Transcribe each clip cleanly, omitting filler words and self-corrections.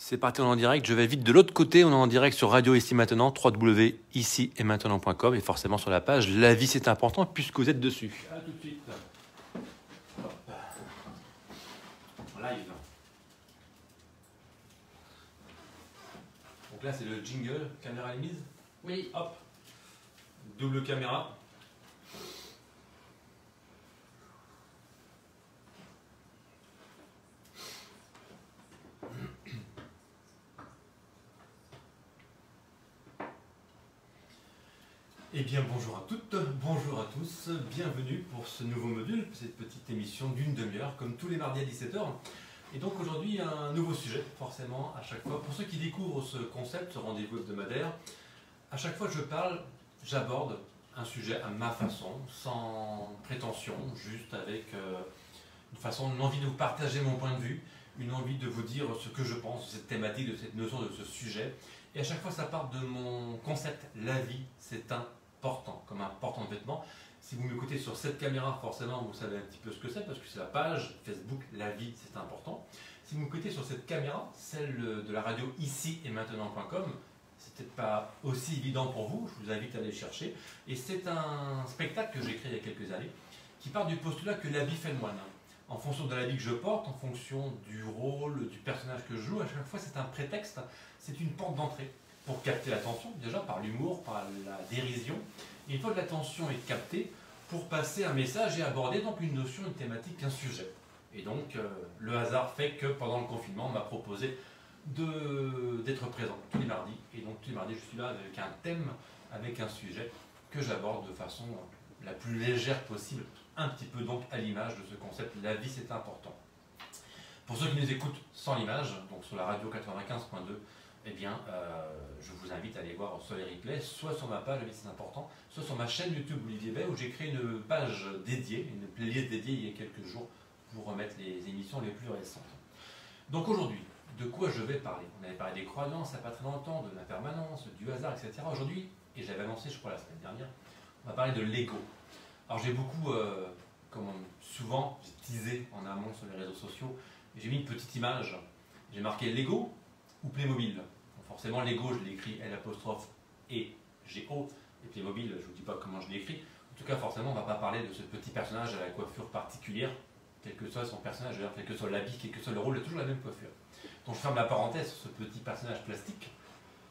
C'est parti, on est en direct. Je vais vite de l'autre côté. On est en direct sur Radio Ici Maintenant, www.ici-et-maintenant.com et forcément sur la page La vie c'est important puisque vous êtes dessus. A tout de suite. Hop. En live. Donc là c'est le jingle. Caméra est mise. Oui. Hop. Double caméra. Eh bien bonjour à toutes, bonjour à tous, bienvenue pour ce nouveau module, cette petite émission d'une demi-heure comme tous les mardis à 17h. Et donc aujourd'hui un nouveau sujet, forcément à chaque fois. Pour ceux qui découvrent ce concept, ce rendez-vous hebdomadaire, à chaque fois que j'aborde un sujet à ma façon, sans prétention, juste avec une envie de vous partager mon point de vue, une envie de vous dire ce que je pense de cette thématique, de cette notion, de ce sujet. Et à chaque fois ça part de mon concept, la vie c'est important, comme un porte-vêtements. Si vous m'écoutez sur cette caméra, forcément vous savez un petit peu ce que c'est, parce que c'est la page Facebook, la vie c'est important. Si vous m'écoutez sur cette caméra, celle de la radio ici et maintenant.com, c'est peut-être pas aussi évident pour vous, je vous invite à aller chercher. Et c'est un spectacle que j'ai créé il y a quelques années, qui part du postulat que la vie fait le moine. En fonction de la vie que je porte, en fonction du rôle, du personnage que je joue, à chaque fois c'est un prétexte, c'est une porte d'entrée pour capter l'attention, déjà par l'humour, par la dérision. Et une fois que l'attention est captée, pour passer un message et aborder donc une notion, une thématique, un sujet. Et donc le hasard fait que pendant le confinement, on m'a proposé d'être présent tous les mardis. Et donc tous les mardis, je suis là avec un thème, avec un sujet que j'aborde de façon la plus légère possible, un petit peu donc à l'image de ce concept, la vie c'est important. Pour ceux qui nous écoutent sans l'image, donc sur la radio 95.2, eh bien, je vous invite à aller voir soit les replays, soit sur ma page, la vie c'est important, soit sur ma chaîne YouTube Olivier Bay, où j'ai créé une page dédiée, une playlist dédiée il y a quelques jours, pour remettre les émissions les plus récentes. Donc aujourd'hui, de quoi je vais parler? On avait parlé des croyances il n'y a pas très longtemps, de l'impermanence, du hasard, etc. Aujourd'hui, et j'avais annoncé, je crois, la semaine dernière, on va parler de l'ego. Alors j'ai beaucoup, souvent, j'ai teasé en amont sur les réseaux sociaux, j'ai mis une petite image, j'ai marqué Lego ou Playmobil. Donc forcément Lego, je l'ai écrit L'-E-G-O, et Playmobil, je ne vous dis pas comment je l'ai écrit. En tout cas, forcément, on ne va pas parler de ce petit personnage à la coiffure particulière, quel que soit son personnage, d'ailleurs, quel que soit l'habit, quel que soit le rôle, il a toujours la même coiffure. Donc je ferme la parenthèse sur ce petit personnage plastique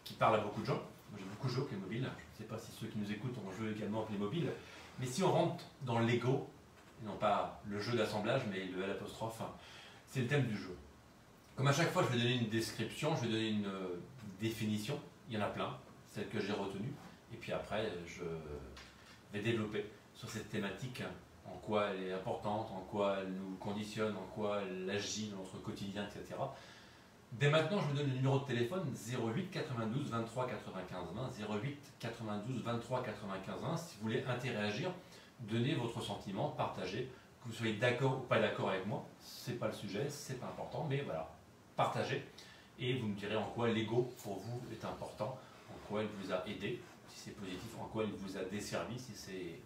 qui parle à beaucoup de gens. Moi j'ai beaucoup joué au Playmobil, je ne sais pas si ceux qui nous écoutent ont joué également au Playmobil, mais si on rentre dans Lego, et non pas le jeu d'assemblage, mais le L', c'est le thème du jeu. Comme à chaque fois, je vais donner une description, je vais donner une définition. Il y en a plein, celle que j'ai retenue. Et puis après, je vais développer sur cette thématique, en quoi elle est importante, en quoi elle nous conditionne, en quoi elle agit dans notre quotidien, etc. Dès maintenant, je vous donne le numéro de téléphone 08 92 23 95 20. 08 92 23 95 20. Si vous voulez interagir, donnez votre sentiment, partagez. Que vous soyez d'accord ou pas d'accord avec moi, c'est pas le sujet, c'est pas important, mais voilà, partagez et vous me direz en quoi l'ego pour vous est important, en quoi il vous a aidé, si c'est positif, en quoi il vous a desservi, si c'est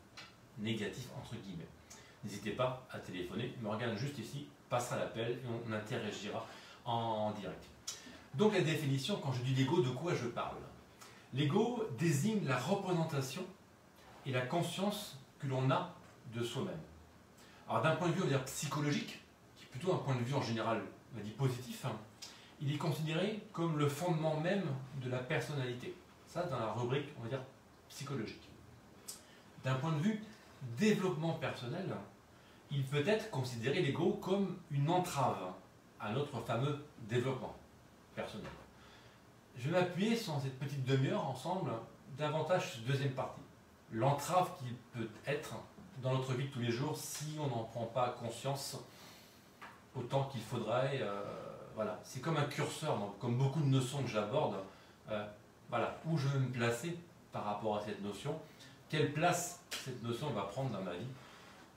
négatif entre guillemets. N'hésitez pas à téléphoner, Morgane juste ici passera l'appel et on interagira en direct. Donc la définition, quand je dis l'ego, de quoi je parle? L'ego désigne la représentation et la conscience que l'on a de soi-même. Alors d'un point de vue, on va dire psychologique, qui est plutôt un point de vue en général, on va dire positif, il est considéré comme le fondement même de la personnalité. Ça dans la rubrique, on va dire, psychologique. D'un point de vue développement personnel, il peut être considéré l'ego comme une entrave à notre fameux développement personnel. Je vais m'appuyer sur cette petite demi-heure ensemble davantage sur cette deuxième partie. L'entrave qu'il peut être dans notre vie de tous les jours si on n'en prend pas conscience autant qu'il faudrait. Voilà. C'est comme un curseur, donc, comme beaucoup de notions que j'aborde, voilà, où je vais me placer par rapport à cette notion, quelle place cette notion va prendre dans ma vie,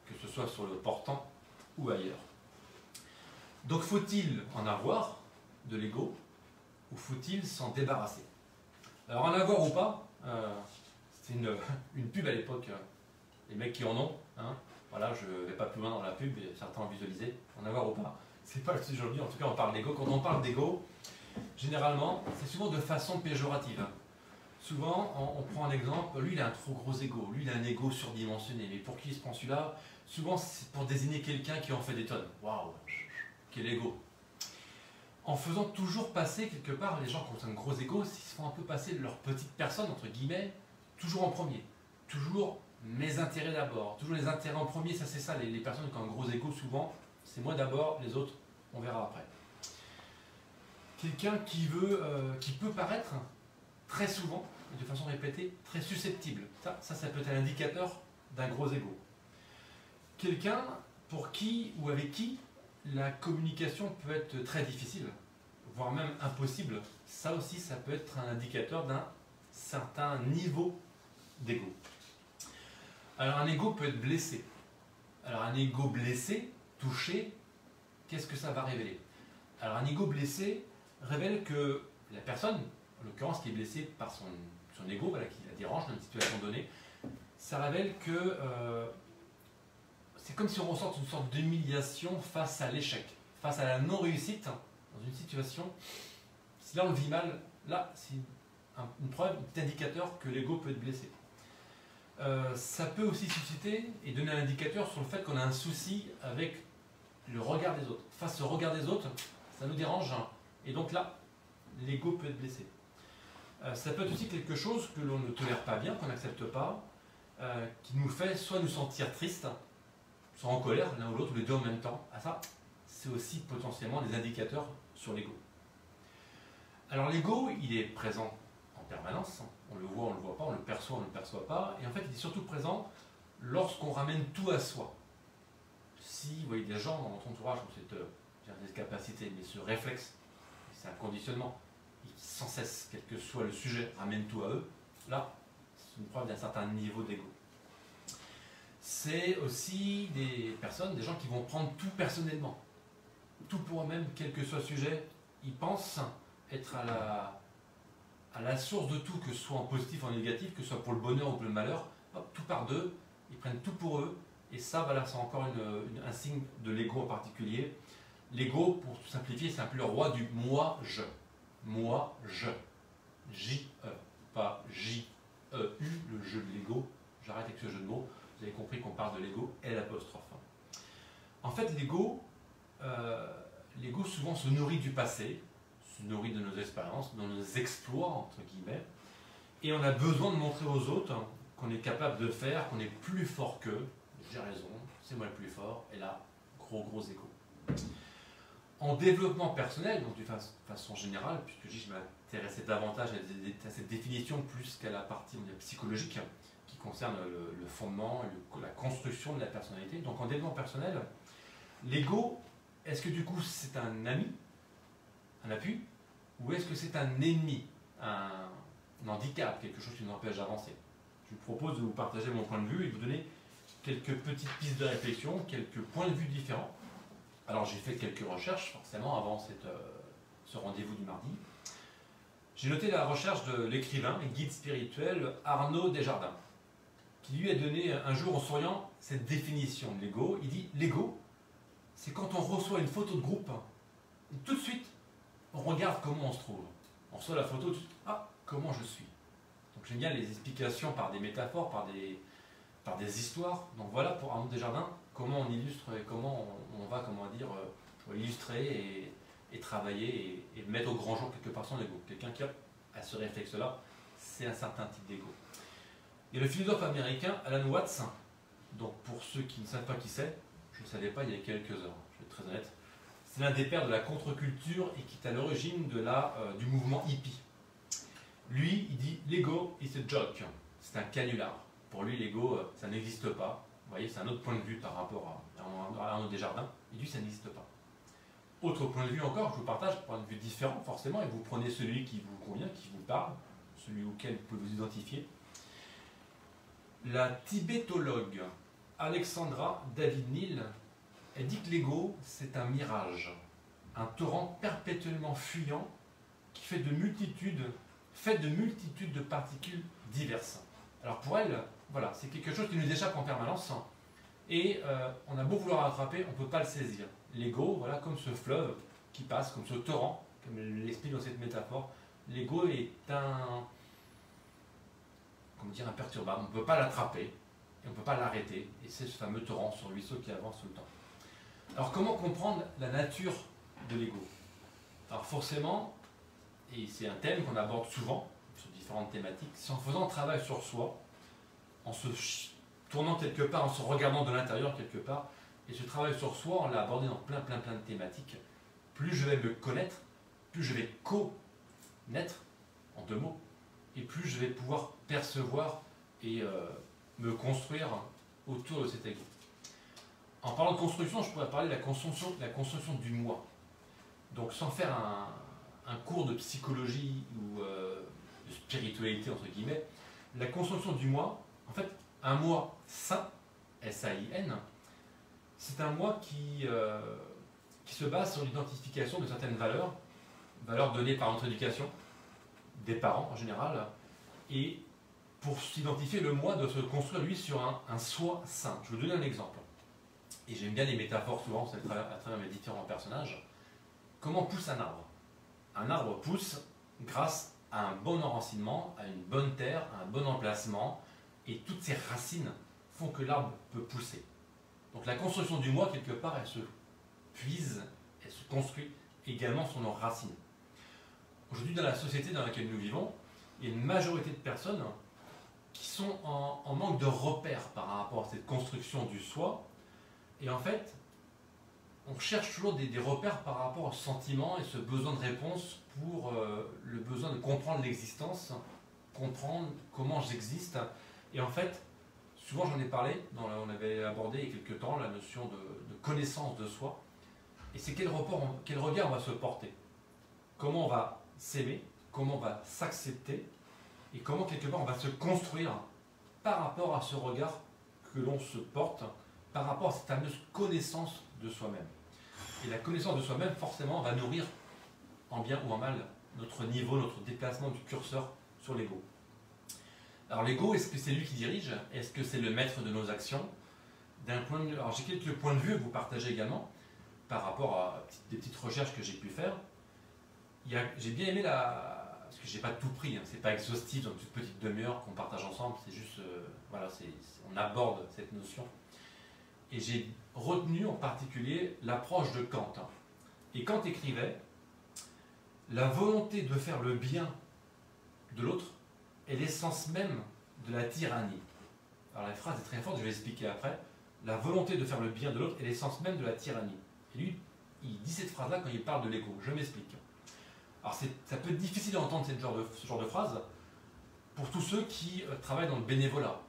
que ce soit sur le portant ou ailleurs. Donc faut-il en avoir de l'ego ou faut-il s'en débarrasser? Alors en avoir ou pas, c'était une pub à l'époque, les mecs qui en ont, hein, voilà, je ne vais pas plus loin dans la pub, et certains ont visualisé, en avoir ou pas, c'est pas le sujet aujourd'hui, en tout cas on parle d'ego. Quand on parle d'ego, généralement, c'est souvent de façon péjorative. Souvent, on prend un exemple, lui il a un trop gros ego, lui il a un ego surdimensionné, mais pour qui il se prend celui-là? Souvent c'est pour désigner quelqu'un qui en fait des tonnes. Waouh, quel ego! En faisant toujours passer quelque part les gens qui ont un gros ego, s'ils se font un peu passer leur petite personne, entre guillemets, toujours en premier. Toujours mes intérêts d'abord, toujours les intérêts en premier, ça c'est ça, les personnes qui ont un gros ego souvent, c'est moi d'abord, les autres, on verra après. Quelqu'un qui peut paraître très souvent, et de façon répétée, très susceptible. Ça peut être un indicateur d'un gros ego. Quelqu'un pour qui ou avec qui la communication peut être très difficile, voire même impossible. Ça aussi, ça peut être un indicateur d'un certain niveau d'ego. Alors un ego peut être blessé. Alors un ego blessé, touché, qu'est-ce que ça va révéler? Alors un ego blessé révèle que la personne, en l'occurrence qui est blessée par son ego, voilà, qui la dérange dans une situation donnée, ça révèle que c'est comme si on ressent une sorte d'humiliation face à l'échec, face à la non-réussite dans une situation. Si là on le vit mal, là c'est une preuve, un indicateur que l'ego peut être blessé. Ça peut aussi susciter et donner un indicateur sur le fait qu'on a un souci avec le regard des autres. Face au regard des autres, ça nous dérange, et donc là, l'ego peut être blessé. Ça peut être aussi quelque chose que l'on ne tolère pas bien, qu'on n'accepte pas, qui nous fait soit nous sentir tristes, soit en colère, l'un ou l'autre, ou les deux en même temps. Ah, ça, c'est aussi potentiellement des indicateurs sur l'ego. Alors l'ego, il est présent en permanence, on le voit, on ne le voit pas, on le perçoit, on ne le perçoit pas, et en fait il est surtout présent lorsqu'on ramène tout à soi. Si vous voyez des gens dans votre entourage qui ont cette capacité, mais ce réflexe, c'est un conditionnement, et qui sans cesse, quel que soit le sujet, ramène tout à eux, là, c'est une preuve d'un certain niveau d'ego. C'est aussi des personnes, des gens qui vont prendre tout personnellement, tout pour eux-mêmes, quel que soit le sujet, ils pensent être à la source de tout, que ce soit en positif ou en négatif, que ce soit pour le bonheur ou pour le malheur, hop, tout part d'eux, ils prennent tout pour eux, et ça, voilà, c'est encore un signe de l'ego en particulier. L'ego, pour tout simplifier, c'est un peu le roi du moi-je. Moi-je. J-E, pas J-E-U, le jeu de l'ego. J'arrête avec ce jeu de mots. Vous avez compris qu'on parle de l'ego et l'apostrophe. En fait, l'ego souvent se nourrit du passé, se nourrit de nos expériences, de nos exploits, entre guillemets, et on a besoin de montrer aux autres qu'on est capable de faire, qu'on est plus fort qu'eux. J'ai raison, c'est moi le plus fort, et là, gros égo. En développement personnel, donc de façon générale, puisque je m'intéressais davantage à cette définition plus qu'à la partie psychologique, qui concerne le fondement, la construction de la personnalité. Donc en développement personnel, l'ego, est-ce que du coup c'est un ami, un appui, ou est-ce que c'est un ennemi, un handicap, quelque chose qui nous empêche d'avancer? Je vous propose de vous partager mon point de vue et de vous donner quelques petites pistes de réflexion, quelques points de vue différents. Alors j'ai fait quelques recherches forcément avant ce rendez-vous du mardi. J'ai noté la recherche de l'écrivain et guide spirituel Arnaud Desjardins, qui lui a donné un jour en souriant cette définition de l'ego. Il dit: l'ego, c'est quand on reçoit une photo de groupe, et tout de suite, on regarde comment on se trouve. On reçoit la photo, ah, comment je suis. Donc j'aime bien les explications par des métaphores, par des histoires. Donc voilà pour Arnaud Desjardins, comment on illustre et comment on va, illustrer et travailler et mettre au grand jour quelque part son ego. Quelqu'un qui a ce réflexe-là, c'est un certain type d'ego. Et le philosophe américain Alan Watts, donc pour ceux qui ne savent pas qui c'est, je ne savais pas il y a quelques heures, je vais être très honnête, c'est l'un des pères de la contre-culture et qui est à l'origine du mouvement hippie. Lui, il dit: l'ego is a joke, c'est un canular. Pour lui, l'ego, ça n'existe pas. Vous voyez, c'est un autre point de vue par rapport à Arnaud Desjardins. Il dit: ça n'existe pas. Autre point de vue encore, je vous partage, un point de vue différent forcément, et vous prenez celui qui vous convient, qui vous parle, celui auquel vous pouvez vous identifier. La tibétologue Alexandra David-Néel, elle dit que l'ego, c'est un mirage, un torrent perpétuellement fuyant qui fait de multitudes de particules diverses. Alors pour elle, voilà, c'est quelque chose qui nous échappe en permanence et on a beau vouloir rattraper, on ne peut pas le saisir. L'ego, voilà, comme ce fleuve qui passe, comme ce torrent, comme l'explique dans cette métaphore, l'ego est imperturbable. On ne peut pas l'attraper et on ne peut pas l'arrêter. Et c'est ce fameux torrent sur ruisseau qui avance tout le temps. Alors comment comprendre la nature de l'ego? Alors forcément, et c'est un thème qu'on aborde souvent sur différentes thématiques, c'est en faisant un travail sur soi, en se tournant quelque part, en se regardant de l'intérieur quelque part, et ce travail sur soi, on l'a abordé dans plein de thématiques. Plus je vais me connaître, plus je vais co-naître, en 2 mots, et plus je vais pouvoir percevoir et me construire autour de cet ego. En parlant de construction, je pourrais parler de la construction du moi. Donc sans faire un cours de psychologie ou de spiritualité, entre guillemets, la construction du moi, en fait, un moi sain, S-A-I-N, c'est un moi qui se base sur l'identification de certaines valeurs données par notre éducation, des parents en général, et pour s'identifier, le moi doit se construire lui sur un soi sain. Je vais vous donner un exemple. Et j'aime bien les métaphores souvent à travers mes différents personnages. Comment pousse un arbre? Un arbre pousse grâce à un bon enracinement, à une bonne terre, à un bon emplacement, et toutes ces racines font que l'arbre peut pousser. Donc la construction du moi, quelque part, elle se puise, elle se construit également sur nos racines. Aujourd'hui, dans la société dans laquelle nous vivons, il y a une majorité de personnes qui sont en manque de repères par rapport à cette construction du soi. Et en fait, on cherche toujours des repères par rapport au sentiment et ce besoin de réponse pour le besoin de comprendre l'existence, comprendre comment j'existe. Et en fait, souvent j'en ai parlé, on avait abordé il y a quelques temps la notion de connaissance de soi. Et c'est quel regard on va se porter. Comment on va s'aimer, comment on va s'accepter, et comment quelque part on va se construire par rapport à ce regard que l'on se porte, par rapport à cette fameuse connaissance de soi-même. Et la connaissance de soi-même, forcément, va nourrir, en bien ou en mal, notre niveau, notre déplacement du curseur sur l'ego. Alors l'ego, est-ce que c'est lui qui dirige? Est-ce que c'est le maître de nos actions? Alors j'ai quelques points de vue à vous partager également, par rapport à des petites recherches que j'ai pu faire. J'ai bien aimé parce que j'ai pas tout pris, hein, c'est pas exhaustif dans une petite demi-heure qu'on partage ensemble, c'est juste, on aborde cette notion. Et j'ai retenu en particulier l'approche de Kant. Et Kant écrivait: la volonté de faire le bien de l'autre est l'essence même de la tyrannie. Alors la phrase est très forte, je vais expliquer après. La volonté de faire le bien de l'autre est l'essence même de la tyrannie. Et lui, il dit cette phrase-là quand il parle de l'ego. Je m'explique. Alors ça peut être difficile d'entendre ce genre de phrase pour tous ceux qui travaillent dans le bénévolat,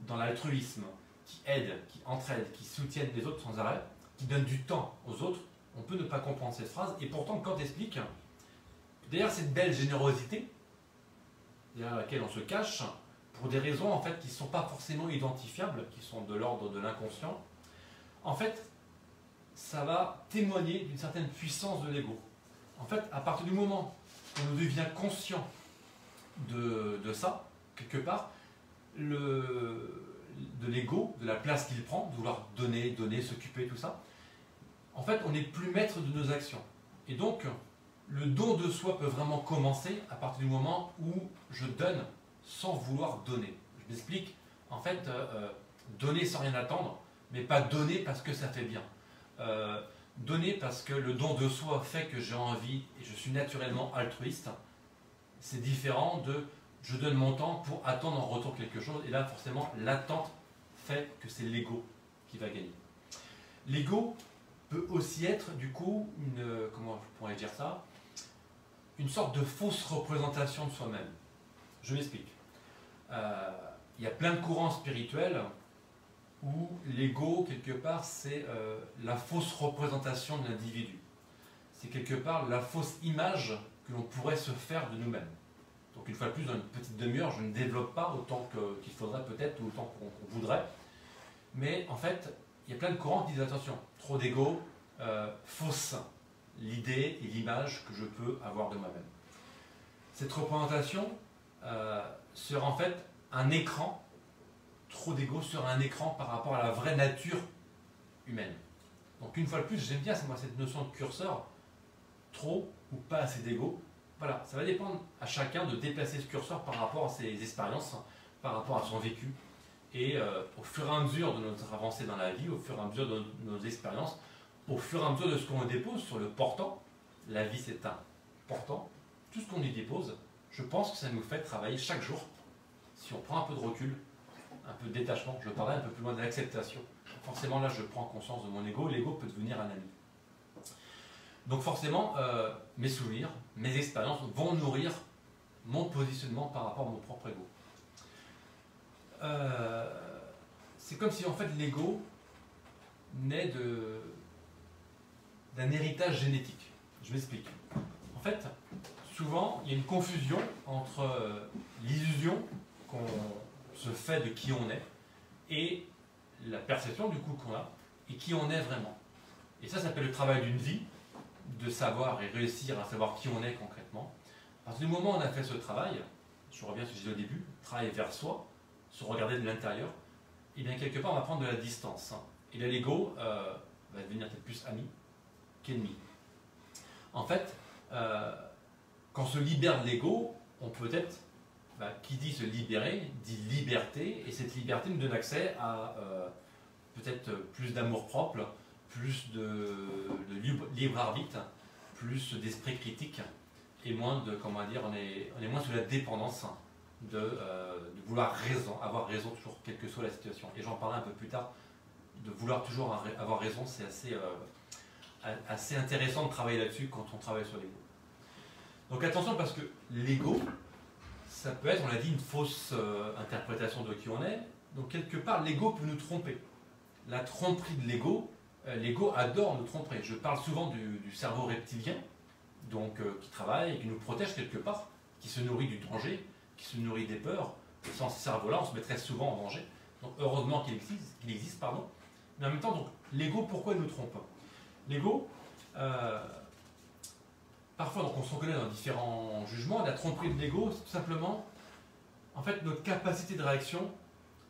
dans l'altruisme, qui aident, qui entraident, qui soutiennent les autres sans arrêt, qui donnent du temps aux autres. On peut ne pas comprendre cette phrase, et pourtant Kant explique que derrière cette belle générosité, derrière laquelle on se cache, pour des raisons en fait qui ne sont pas forcément identifiables, qui sont de l'ordre de l'inconscient, en fait, ça va témoigner d'une certaine puissance de l'ego. En fait, à partir du moment où on devient conscient de ça, quelque part, de l'ego, de la place qu'il prend, de vouloir donner, s'occuper, tout ça, en fait, on n'est plus maître de nos actions. Et donc, le don de soi peut vraiment commencer à partir du moment où je donne sans vouloir donner. Je m'explique, en fait, donner sans rien attendre, mais pas donner parce que ça fait bien. Donner parce que le don de soi fait que j'ai envie et je suis naturellement altruiste, c'est différent de je donne mon temps pour attendre en retour quelque chose, et là forcément l'attente fait que c'est l'ego qui va gagner. L'ego peut aussi être du coup comment je pourrais dire ça, une sorte de fausse représentation de soi-même. Je m'explique. Il y a plein de courants spirituels où l'ego, quelque part, c'est la fausse représentation de l'individu. C'est quelque part la fausse image que l'on pourrait se faire de nous-mêmes. Donc une fois de plus, dans une petite demi-heure, je ne développe pas autant qu'il faudrait peut-être, ou autant qu'on voudrait. Mais en fait, il y a plein de courants qui disent attention, trop d'ego fausse l'idée et l'image que je peux avoir de moi-même. Cette représentation sera en fait un écran. Trop d'ego sur un écran par rapport à la vraie nature humaine. Donc une fois de plus, j'aime bien cette notion de curseur, trop ou pas assez d'ego. Voilà, ça va dépendre à chacun de déplacer ce curseur par rapport à ses expériences, par rapport à son vécu. Et au fur et à mesure de notre avancée dans la vie, au fur et à mesure de nos expériences, au fur et à mesure de ce qu'on dépose sur le portant, la vie c'est un portant, tout ce qu'on y dépose, je pense que ça nous fait travailler chaque jour. Si on prend un peu de recul, un peu de détachement, je parlais un peu plus loin de l'acceptation. Forcément là je prends conscience de mon ego, l'ego peut devenir un ami. Donc forcément, mes souvenirs, mes expériences vont nourrir mon positionnement par rapport à mon propre ego. C'est comme si en fait l'ego naît d'un héritage génétique. Je m'explique. En fait, souvent, il y a une confusion entre l'illusion qu'on se fait de qui on est et la perception du coup qu'on a et qui on est vraiment. Et ça s'appelle le travail d'une vie, de savoir et réussir à savoir qui on est concrètement. À partir du moment où on a fait ce travail, je reviens à ce que je disais au début, travail vers soi, se regarder de l'intérieur, et bien quelque part on va prendre de la distance. Et là l'ego va devenir peut-être plus ami qu'ennemi. En fait, quand on se libère de l'ego, on peut être, qui dit se libérer, dit liberté, et cette liberté nous donne accès à peut-être plus d'amour propre, plus de libre arbitre, plus d'esprit critique, et moins de, comment dire, on est moins sous la dépendance de vouloir avoir raison toujours, quelle que soit la situation. Et j'en parlerai un peu plus tard, de vouloir toujours avoir raison, c'est assez intéressant de travailler là-dessus quand on travaille sur l'ego. Donc attention parce que l'ego, ça peut être, on l'a dit, une fausse interprétation de qui on est. Donc quelque part, l'ego peut nous tromper. La tromperie de l'ego, l'ego adore nous tromper. Je parle souvent du cerveau reptilien, donc qui travaille, qui nous protège quelque part, qui se nourrit du danger, qui se nourrit des peurs. Et sans ce cerveau-là, on se mettrait souvent en danger. Donc heureusement qu'il existe, pardon. Mais en même temps, donc l'ego, pourquoi il nous trompe? L'ego, parfois donc on se reconnaît dans différents jugements. La tromperie de l'ego, c'est tout simplement, en fait, nos capacités de réaction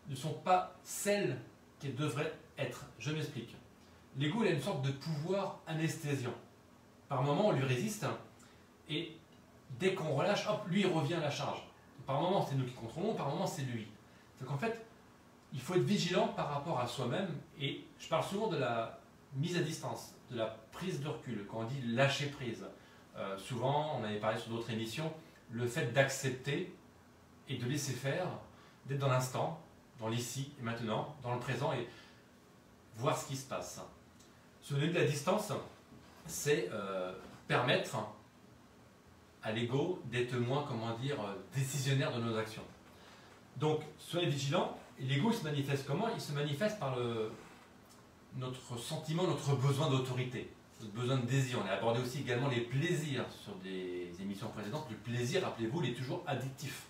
ne sont pas celles qu'elles devraient être. Je m'explique. L'ego, il a une sorte de pouvoir anesthésiant. Par moment, on lui résiste, et dès qu'on relâche, hop, lui, il revient à la charge. Par moment, c'est nous qui contrôlons, par moment, c'est lui. Donc en fait, il faut être vigilant par rapport à soi-même, et je parle souvent de la mise à distance, de la prise de recul, quand on dit lâcher prise. Souvent, on avait parlé sur d'autres émissions, le fait d'accepter et de laisser faire, d'être dans l'instant, dans l'ici et maintenant, dans le présent, et voir ce qui se passe. Se donner de la distance, c'est permettre à l'ego d'être moins, comment dire, décisionnaire de nos actions. Donc, soyez vigilants. L'ego se manifeste comment? Il se manifeste par notre sentiment, notre besoin d'autorité, notre besoin de désir. On a abordé aussi également les plaisirs sur des émissions précédentes. Le plaisir, rappelez-vous, il est toujours addictif.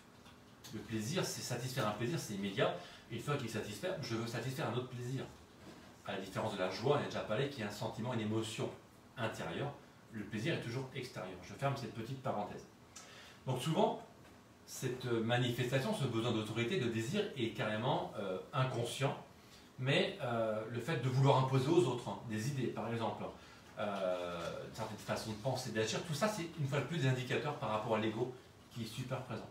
Le plaisir, c'est satisfaire un plaisir, c'est immédiat. Et une fois qu'il est satisfait, je veux satisfaire un autre plaisir. À la différence de la joie, on a déjà parlé, qui est un sentiment, une émotion intérieure. Le plaisir est toujours extérieur. Je ferme cette petite parenthèse. Donc souvent, cette manifestation, ce besoin d'autorité, de désir est carrément inconscient, mais le fait de vouloir imposer aux autres des idées, par exemple, une certaine façon de penser, d'agir, tout ça, c'est une fois de plus des indicateurs par rapport à l'ego qui est super présent.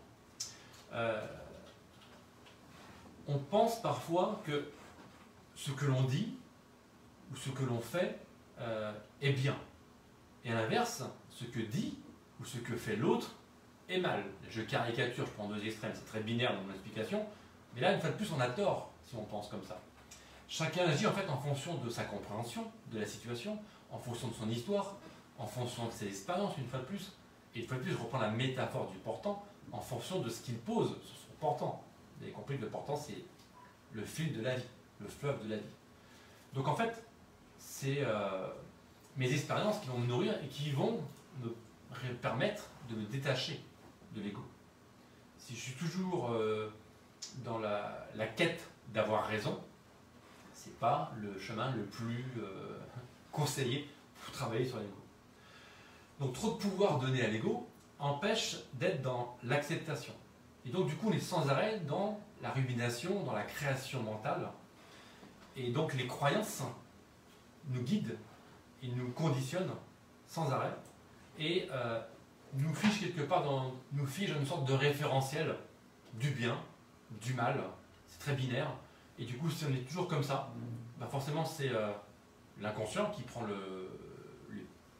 On pense parfois que ce que l'on dit ou ce que l'on fait est bien. Et à l'inverse, ce que dit ou ce que fait l'autre est mal. Je caricature, je prends deux extrêmes, c'est très binaire dans mon explication, mais là, une fois de plus, on a tort si on pense comme ça. Chacun agit en fait en fonction de sa compréhension de la situation, en fonction de son histoire, en fonction de ses expériences, une fois de plus. Et une fois de plus, je reprends la métaphore du portant, en fonction de ce qu'il pose sur son portant. Vous avez compris que le portant, c'est le fil de la vie, le fleuve de la vie. Donc en fait, c'est mes expériences qui vont me nourrir et qui vont me permettre de me détacher de l'ego. Si je suis toujours dans la quête d'avoir raison, c'est pas le chemin le plus conseillé pour travailler sur l'ego. Donc trop de pouvoir donné à l'ego empêche d'être dans l'acceptation. Et donc du coup on est sans arrêt dans la rumination, dans la création mentale. Et donc les croyances nous guident et nous conditionnent sans arrêt. et nous fige quelque part nous fige une sorte de référentiel du bien, du mal. C'est très binaire. Et du coup, si on est toujours comme ça, bah forcément c'est l'inconscient qui prend le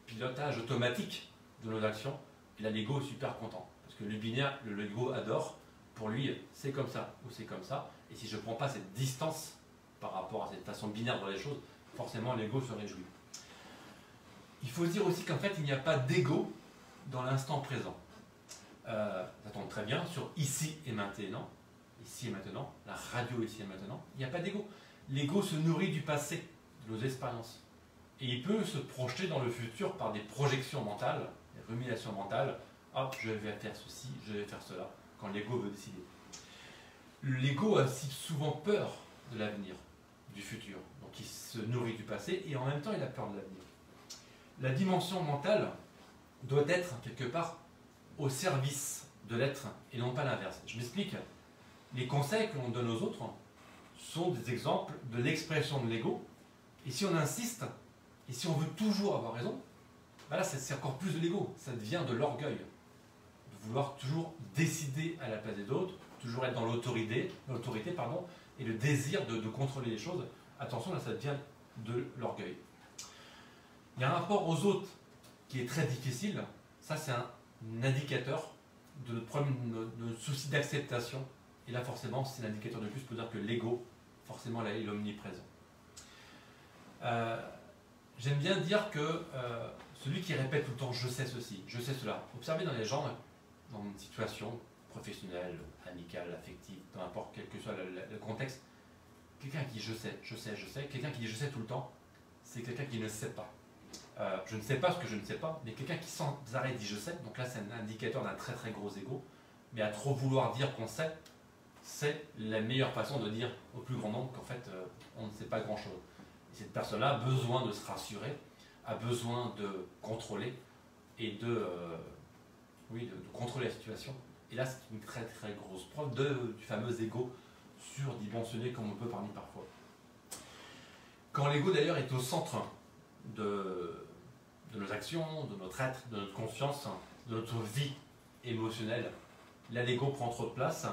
pilotage automatique de nos actions. Et là, l'ego est super content. Parce que le binaire, l'ego adore. Pour lui, c'est comme ça ou c'est comme ça. Et si je ne prends pas cette distance par rapport à cette façon binaire de voir les choses, forcément l'ego se réjouit. Il faut se dire aussi qu'en fait, il n'y a pas d'ego dans l'instant présent. Ça tombe très bien sur ici et maintenant. Ici et maintenant, la radio ici et maintenant. Il n'y a pas d'ego. L'ego se nourrit du passé, de nos expériences. Et il peut se projeter dans le futur par des projections mentales, des ruminations mentales. Hop, je vais faire ceci, je vais faire cela, quand l'ego veut décider. L'ego a si souvent peur de l'avenir, du futur. Donc il se nourrit du passé et en même temps il a peur de l'avenir. La dimension mentale doit être quelque part au service de l'être et non pas l'inverse. Je m'explique. Les conseils que l'on donne aux autres sont des exemples de l'expression de l'ego. Et si on insiste, et si on veut toujours avoir raison, bah là c'est encore plus de l'ego. Ça devient de l'orgueil. De vouloir toujours décider à la place des autres, toujours être dans l'autorité, et le désir de contrôler les choses. Attention, là ça devient de l'orgueil. Il y a un rapport aux autres qui est très difficile. Ça c'est un indicateur de notre souci d'acceptation. Et là, forcément, c'est l'indicateur de plus pour dire que l'ego, forcément, là, il est omniprésent. J'aime bien dire que celui qui répète tout le temps « je sais ceci, je sais cela », observez dans les gens, dans une situation professionnelle, amicale, affective, peu importe quel que soit le contexte, quelqu'un qui dit « je sais, je sais, je sais », quelqu'un qui dit « je sais tout le temps », c'est quelqu'un qui ne sait pas. Je ne sais pas ce que je ne sais pas, mais quelqu'un qui sans arrêt dit « je sais », donc là, c'est un indicateur d'un très très gros ego, mais à trop vouloir dire qu'on sait, c'est la meilleure façon de dire au plus grand nombre qu'en fait on ne sait pas grand chose. Et cette personne-là a besoin de se rassurer, a besoin de contrôler et de contrôler la situation. Et là c'est une très très grosse preuve du fameux ego surdimensionné comme on peut parler parfois. Quand l'ego d'ailleurs est au centre de nos actions, de notre être, de notre conscience, de notre vie émotionnelle, là l'ego prend trop de place.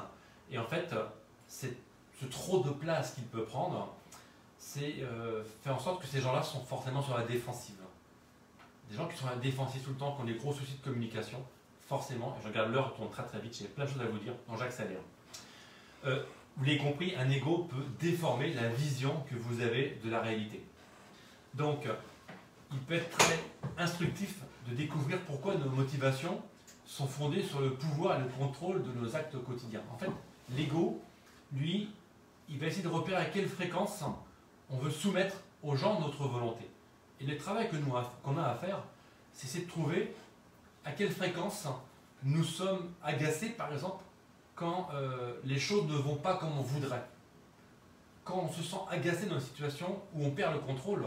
Et en fait, ce trop de place qu'il peut prendre, c'est faire en sorte que ces gens-là sont forcément sur la défensive. Des gens qui sont sur la défensive tout le temps, qui ont des gros soucis de communication, forcément, et je regarde l'heure, tourne très très vite, j'ai plein de choses à vous dire, donc j'accélère. Vous l'avez compris, un ego peut déformer la vision que vous avez de la réalité. Donc, il peut être très instructif de découvrir pourquoi nos motivations sont fondées sur le pouvoir et le contrôle de nos actes quotidiens. En fait, l'ego, lui, il va essayer de repérer à quelle fréquence on veut soumettre aux gens notre volonté. Et le travail qu'on a à faire, c'est essayer de trouver à quelle fréquence nous sommes agacés, par exemple, quand les choses ne vont pas comme on voudrait. Quand on se sent agacé dans une situation où on perd le contrôle,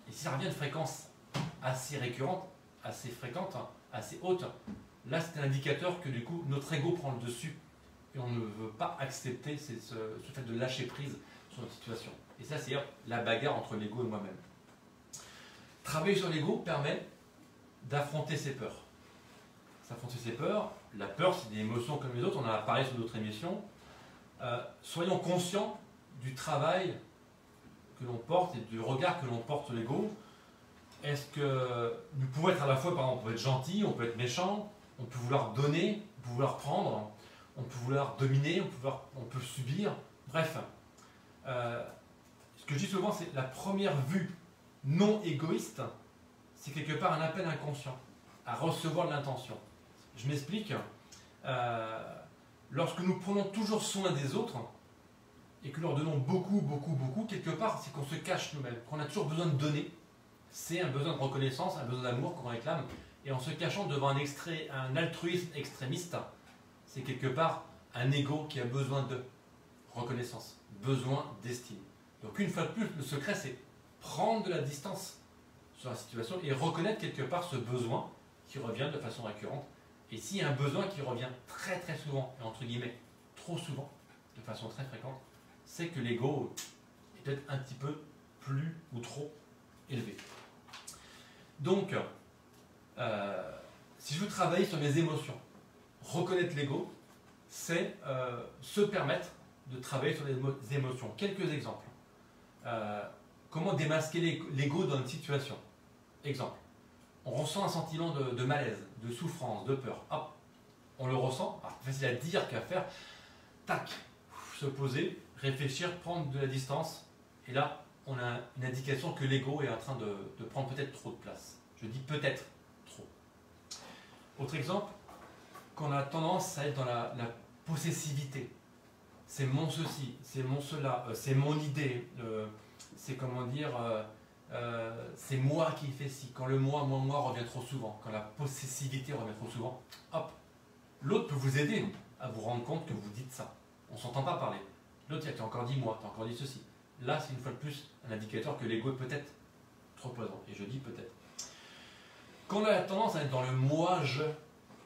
et si ça revient de fréquence assez récurrente, assez fréquente, assez haute, là c'est un indicateur que du coup notre ego prend le dessus. Et on ne veut pas accepter ce fait de lâcher prise sur notre situation. Et ça, c'est la bagarre entre l'ego et moi-même. Travailler sur l'ego permet d'affronter ses peurs. S'affronter ses peurs, la peur, c'est des émotions comme les autres, on en a parlé sur d'autres émissions. Soyons conscients du travail que l'on porte et du regard que l'on porte sur l'ego. Est-ce que nous pouvons être à la fois, par exemple, on peut être gentil, on peut être méchant, on peut vouloir donner, on peut vouloir prendre, on peut vouloir dominer, on peut subir, bref. Ce que je dis souvent, c'est la première vue non égoïste, c'est quelque part un appel inconscient à recevoir de l'intention. Je m'explique. Lorsque nous prenons toujours soin des autres et que nous leur donnons beaucoup, beaucoup, beaucoup, quelque part, c'est qu'on se cache nous-mêmes, qu'on a toujours besoin de donner. C'est un besoin de reconnaissance, un besoin d'amour qu'on réclame. Et en se cachant devant un altruisme extrémiste, c'est quelque part un ego qui a besoin de reconnaissance, besoin d'estime. Donc une fois de plus, le secret c'est prendre de la distance sur la situation et reconnaître quelque part ce besoin qui revient de façon récurrente. Et s'il y a un besoin qui revient très très souvent, et entre guillemets trop souvent, de façon très fréquente, c'est que l'ego est peut-être un petit peu plus ou trop élevé. Donc, si je veux travailler sur mes émotions, reconnaître l'ego, c'est se permettre de travailler sur les émotions. Quelques exemples. Comment démasquer l'ego dans une situation. Exemple. On ressent un sentiment de malaise, de souffrance, de peur. Hop, on le ressent. Alors, facile à dire qu'à faire. Tac, se poser, réfléchir, prendre de la distance. Et là, on a une indication que l'ego est en train de prendre peut-être trop de place. Je dis peut-être trop. Autre exemple, qu'on a tendance à être dans la possessivité. C'est mon ceci, c'est mon cela, c'est mon idée, c'est comment dire, c'est moi qui fais ci. Quand le moi revient trop souvent, quand la possessivité revient trop souvent, hop, l'autre peut vous aider à vous rendre compte que vous dites ça. On ne s'entend pas parler. L'autre, tu as encore dit moi, tu as encore dit ceci. Là, c'est une fois de plus un indicateur que l'ego est peut-être trop présent. Et je dis peut-être. Quand on a tendance à être dans le moi-je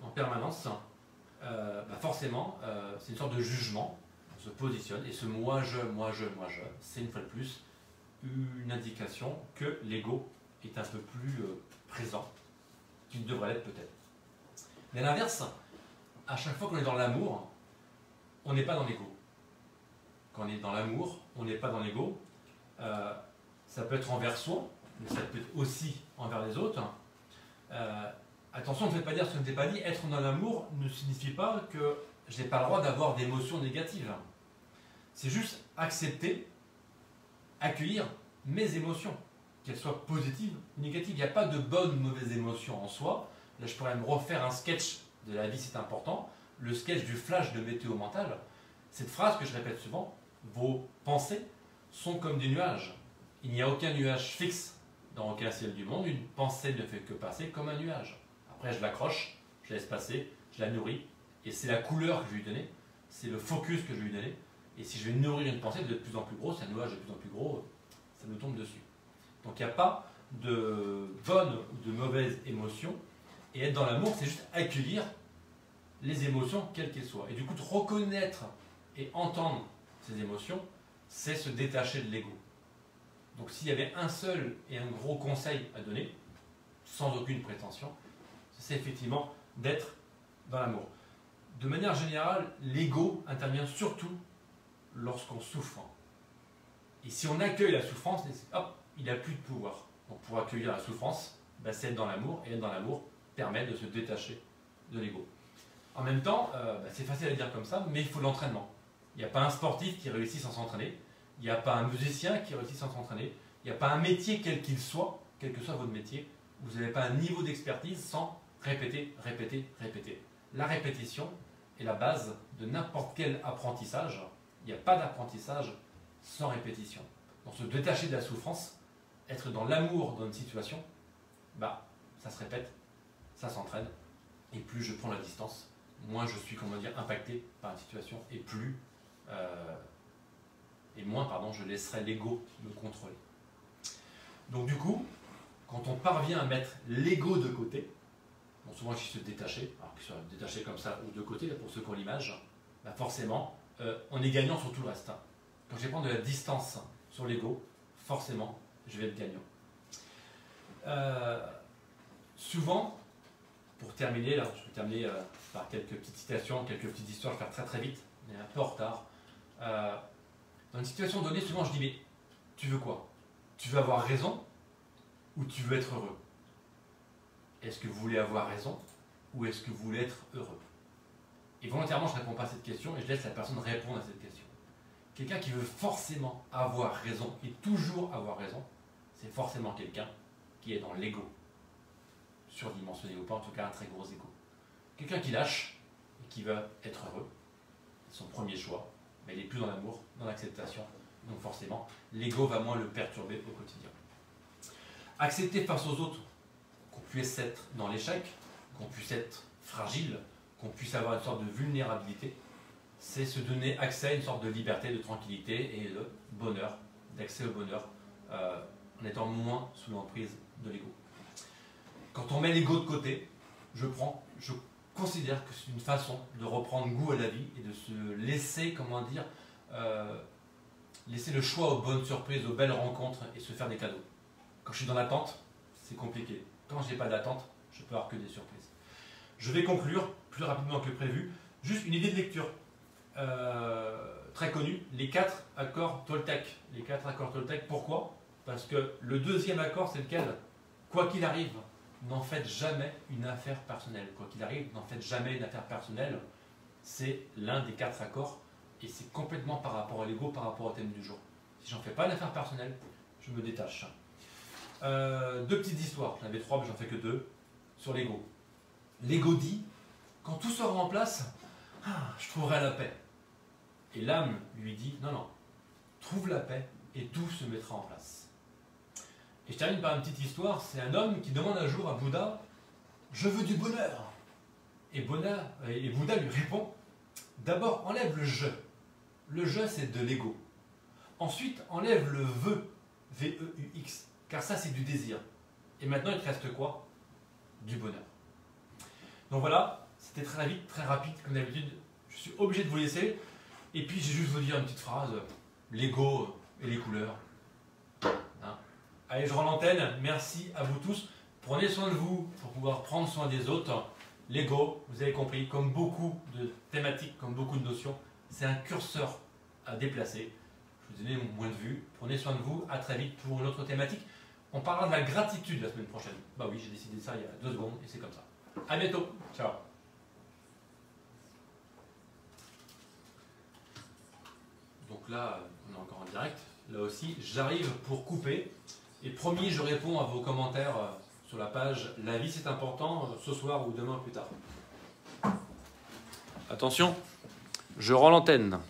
en permanence, forcément, c'est une sorte de jugement. On se positionne. Et ce moi-je, c'est une fois de plus une indication que l'ego est un peu plus présent qu'il devrait l'être peut-être. Mais à l'inverse, à chaque fois qu'on est dans l'amour, on n'est pas dans l'ego. Quand on est dans l'amour, on n'est pas dans l'ego. Ça peut être envers soi, mais ça peut être aussi envers les autres. Attention, ne faites pas dire ce que je ne t'ai pas dit. Être dans l'amour ne signifie pas que je n'ai pas le droit d'avoir d'émotions négatives. C'est juste accepter, accueillir mes émotions, qu'elles soient positives ou négatives. Il n'y a pas de bonnes ou mauvaises émotions en soi. Là, je pourrais me refaire un sketch de la vie, c'est important. Le sketch du flash de météo mentale. Cette phrase que je répète souvent, vos pensées sont comme des nuages. Il n'y a aucun nuage fixe dans aucun ciel du monde. Une pensée ne fait que passer comme un nuage. Après, je l'accroche, je la laisse passer, je la nourris. Et c'est la couleur que je vais lui donner, c'est le focus que je vais lui donner. Et si je vais nourrir une pensée de plus en plus gros, c'est un nuage de plus en plus gros, ça nous tombe dessus. Donc il n'y a pas de bonnes ou de mauvaises émotions. Et être dans l'amour, c'est juste accueillir les émotions, quelles qu'elles soient. Et du coup, de reconnaître et entendre ces émotions, c'est se détacher de l'ego. Donc s'il y avait un seul et un gros conseil à donner, sans aucune prétention, c'est effectivement d'être dans l'amour. De manière générale, l'ego intervient surtout lorsqu'on souffre. Et si on accueille la souffrance, hop, il n'a plus de pouvoir. Donc pour accueillir la souffrance, c'est être dans l'amour, et être dans l'amour permet de se détacher de l'ego. En même temps, c'est facile à dire comme ça, mais il faut de l'entraînement. Il n'y a pas un sportif qui réussit sans s'entraîner, il n'y a pas un musicien qui réussit sans s'entraîner, il n'y a pas un métier quel qu'il soit, quel que soit votre métier, vous n'avez pas un niveau d'expertise sans répéter, répéter, répéter. La répétition est la base de n'importe quel apprentissage. Il n'y a pas d'apprentissage sans répétition. Donc se détacher de la souffrance, être dans l'amour dans une situation, ça se répète, ça s'entraîne, et plus je prends la distance, moins je suis, impacté par une situation, et moins, je laisserai l'ego me contrôler. Donc du coup, quand on parvient à mettre l'ego de côté, souvent il se détacher, alors qu'il soit détaché comme ça ou de côté, là, pour ceux qui ont l'image, forcément, on est gagnant sur tout le reste. Quand je vais prendre de la distance sur l'ego, forcément, je vais être gagnant. Souvent, pour terminer, là, je vais terminer par quelques petites citations, quelques petites histoires, je vais faire très très vite, mais un peu en retard. Dans une situation donnée, souvent je dis, mais tu veux quoi? Tu veux avoir raison ou tu veux être heureux? Est-ce que vous voulez avoir raison ou est-ce que vous voulez être heureux? Et volontairement, je ne réponds pas à cette question et je laisse la personne répondre à cette question. Quelqu'un qui veut forcément avoir raison et toujours avoir raison, c'est forcément quelqu'un qui est dans l'ego, surdimensionné ou pas, en tout cas un très gros ego. Quelqu'un qui lâche et qui veut être heureux, c'est son premier choix, mais il est plus dans l'amour, dans l'acceptation, donc forcément, l'ego va moins le perturber au quotidien. Accepter face aux autres qu'on puisse être dans l'échec, qu'on puisse être fragile, qu'on puisse avoir une sorte de vulnérabilité, c'est se donner accès à une sorte de liberté, de tranquillité et de bonheur, d'accès au bonheur, en étant moins sous l'emprise de l'ego. Quand on met l'ego de côté, je considère que c'est une façon de reprendre goût à la vie et de se laisser, laisser le choix aux bonnes surprises, aux belles rencontres et se faire des cadeaux. Quand je suis dans l'attente, c'est compliqué. Quand je n'ai pas d'attente, je peux avoir que des surprises. Je vais conclure plus rapidement que prévu. Juste une idée de lecture très connue, les 4 accords Toltec. Les 4 accords Toltec, pourquoi? Parce que le deuxième accord, c'est lequel? Quoi qu'il arrive, n'en faites jamais une affaire personnelle. Quoi qu'il arrive, n'en faites jamais une affaire personnelle. C'est l'un des 4 accords et c'est complètement par rapport à l'ego, par rapport au thème du jour. Si j'en fais pas une affaire personnelle, je me détache. 2 petites histoires, j'en avais 3 mais j'en fais que 2, sur l'ego. L'ego dit, quand tout sera en place, je trouverai la paix. Et l'âme lui dit, non, non, trouve la paix et tout se mettra en place. Et je termine par une petite histoire, c'est un homme qui demande un jour à Bouddha, je veux du bonheur. Et Bouddha lui répond, d'abord enlève le je. Le je c'est de l'ego. Ensuite enlève le vœu, V-E-U-X, car ça c'est du désir. Et maintenant il te reste quoi? Du bonheur. Donc voilà, c'était très vite, très rapide comme d'habitude. Je suis obligé de vous laisser. Et puis j'ai juste vous dire une petite phrase, l'ego et les couleurs. Hein? Allez, je rends l'antenne, merci à vous tous. Prenez soin de vous pour pouvoir prendre soin des autres. L'ego, vous avez compris, comme beaucoup de thématiques, comme beaucoup de notions, c'est un curseur à déplacer. Je vous ai donné mon point de vue. Prenez soin de vous, à très vite pour une autre thématique. On parlera de la gratitude la semaine prochaine. Bah oui, j'ai décidé de ça il y a 2 secondes et c'est comme ça. À bientôt, ciao. Donc là, on est encore en direct. Là aussi, j'arrive pour couper. Et promis, je réponds à vos commentaires sur la page « La vie c'est important » ce soir ou demain plus tard. Attention, je rends l'antenne.